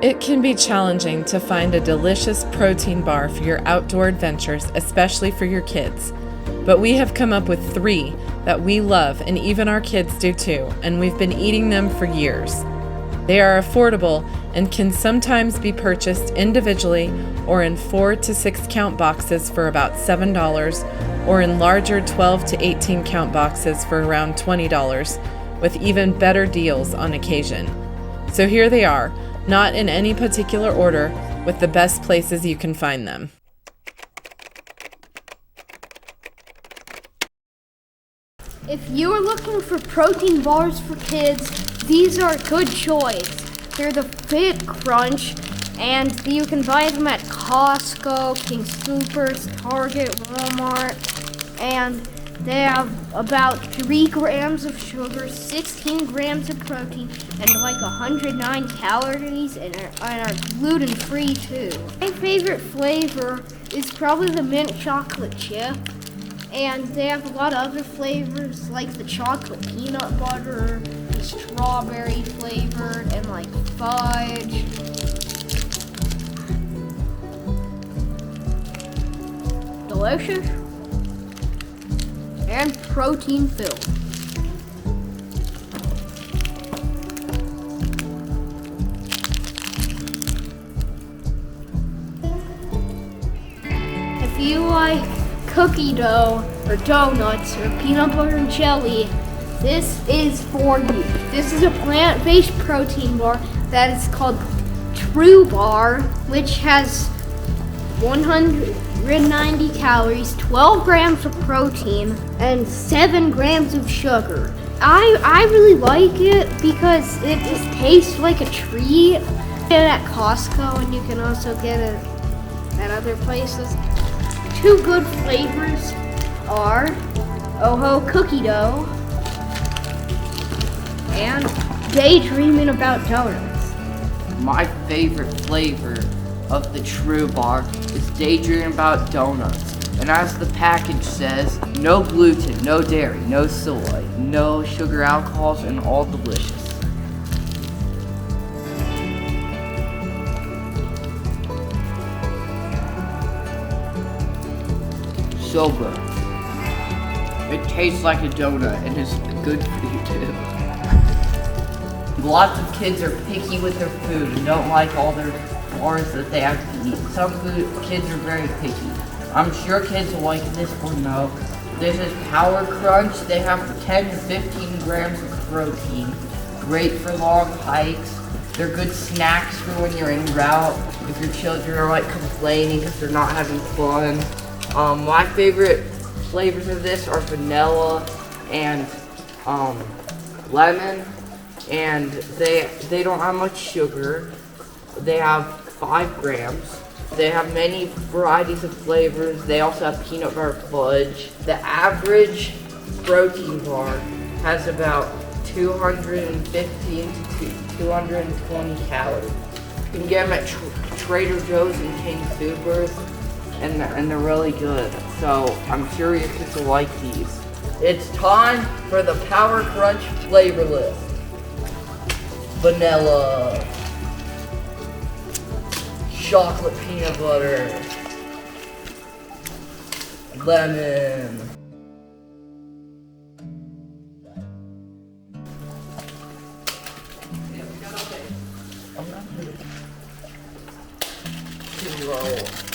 It can be challenging to find a delicious protein bar for your outdoor adventures, especially for your kids. But we have come up with 3 that we love, and even our kids do too, and we've been eating them for years. They are affordable and can sometimes be purchased individually or in 4 to 6 count boxes for about $7, or in larger 12 to 18 count boxes for around $20, with even better deals on occasion. So here they are, not in any particular order, with the best places you can find them. If you are looking for protein bars for kids, these are a good choice. They're the Fit Crunch, and you can buy them at Costco, King Soopers, Target, Walmart, and they have about 3 grams of sugar, 16 grams of protein, and like 109 calories, and are gluten-free too. My favorite flavor is probably the mint chocolate chip, and they have a lot of other flavors like the chocolate peanut butter, the strawberry flavored, and like fudge. Delicious and protein filled. If you like cookie dough or donuts or peanut butter and jelly, this is for you. This is a plant-based protein bar that is called True Bar, which has 190 calories, 12 grams of protein, and 7 grams of sugar. I really like it because it just tastes like a treat. Get it at Costco, and you can also get it at other places. 2 good flavors are Oho Cookie Dough and Daydreaming About Donuts. My favorite flavor of the True Bar is Daydreaming About Donuts. And as the package says, no gluten, no dairy, no soy, no sugar alcohols, and all delicious. So good. It tastes like a donut and is good for you too. Lots of kids are picky with their food and don't like all their bars that they have to eat. Some kids are very picky. I'm sure kids will like this one though. This is Power Crunch. They have 10 to 15 grams of protein. Great for long hikes. They're good snacks for when you're en route. If your children are like complaining because they're not having fun. My favorite flavors of this are vanilla and lemon, and they don't have much sugar. They have 5 grams. They have many varieties of flavors. They also have peanut butter fudge. The average protein bar has about 215 to 220 calories. You can get them at Trader Joe's and King Soopers. And they're really good. So I'm sure your kids will like these. It's time for the Power Crunch flavor list. Vanilla, chocolate peanut butter, lemon, zero.